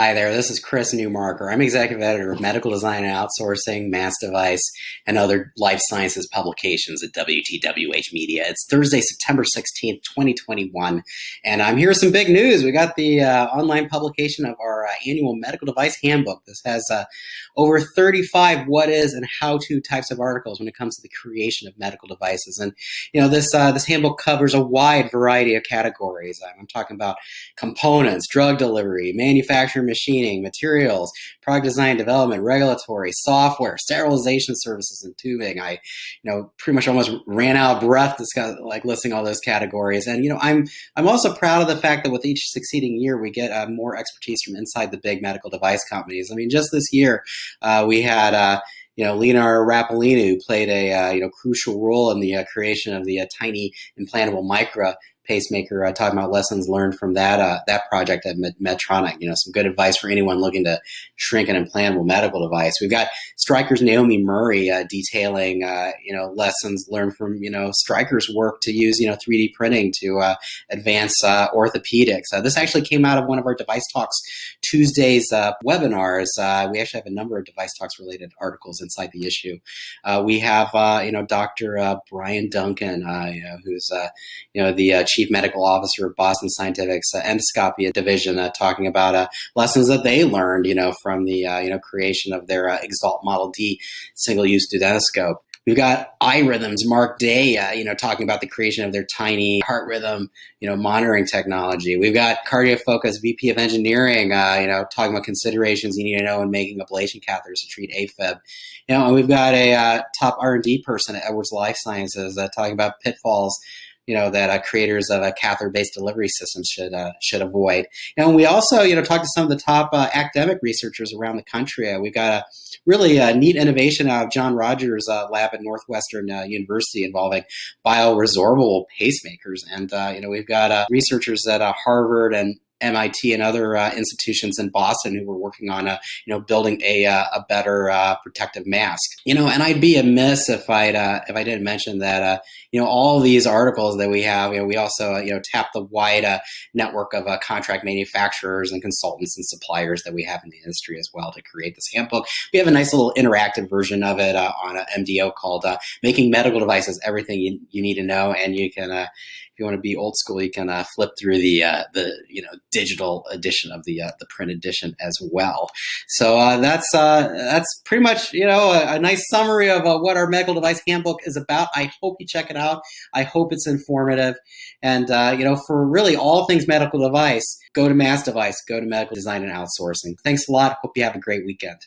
Hi there, this is Chris Newmarker. I'm executive editor of Medical Design and Outsourcing, MassDevice, and other life sciences publications at WTWH Media. It's Thursday, September 16th, 2021, and I'm here with some big news. We got the online publication of our annual Medical Device Handbook. This has over 35 what is and how to types of articles when it comes to the creation of medical devices. And this handbook covers a wide variety of categories. I'm talking about components, drug delivery, manufacturing, machining, materials, product design, development, regulatory, software, sterilization services, and tubing. I, pretty much almost ran out of breath listing all those categories. And I'm also proud of the fact that with each succeeding year, we get more expertise from inside the big medical device companies. I mean, just this year, we had Leonard Rappolini, who played a crucial role in the creation of the tiny implantable micro pacemaker, talking about lessons learned from that project at Medtronic. Some good advice for anyone looking to shrink an implantable medical device. We've got Stryker's Naomi Murray detailing lessons learned from Stryker's work to use 3D printing to advance orthopedics. This actually came out of one of our Device Talks Tuesdays webinars. We actually have a number of Device Talks related articles inside the issue. We have Dr. Brian Duncan, who's the Chief Medical Officer of Boston Scientific's endoscopy division, talking about lessons that they learned, from the creation of their Exalt Model D single-use duodenoscope. We've got iRhythm's Mark Day, talking about the creation of their tiny heart rhythm, monitoring technology. We've got CardioFocus VP of Engineering, talking about considerations you need to know in making ablation catheters to treat AFib. And we've got a top R&D person at Edwards Life Sciences talking about pitfalls that creators of catheter-based delivery systems should avoid. And we also, talked to some of the top academic researchers around the country. We've got a really neat innovation out of John Rogers' lab at Northwestern University involving bioresorbable pacemakers. And, we've got researchers at Harvard and MIT and other institutions in Boston who were working on building a better protective mask. And I'd be amiss if I didn't mention that all these articles that we have. We also tap the wide network of contract manufacturers and consultants and suppliers that we have in the industry as well to create this handbook. We have a nice little interactive version of it on MDO called "Making Medical Devices Everything You Need to Know," and you can. If you want to be old school, you can flip through the digital edition of the print edition as well. So that's pretty much a nice summary of what our Medical Device Handbook is about. I hope you check it out. I hope it's informative. And for really all things medical device, go to MassDevice, go to Medical Design and Outsourcing. Thanks a lot. Hope you have a great weekend.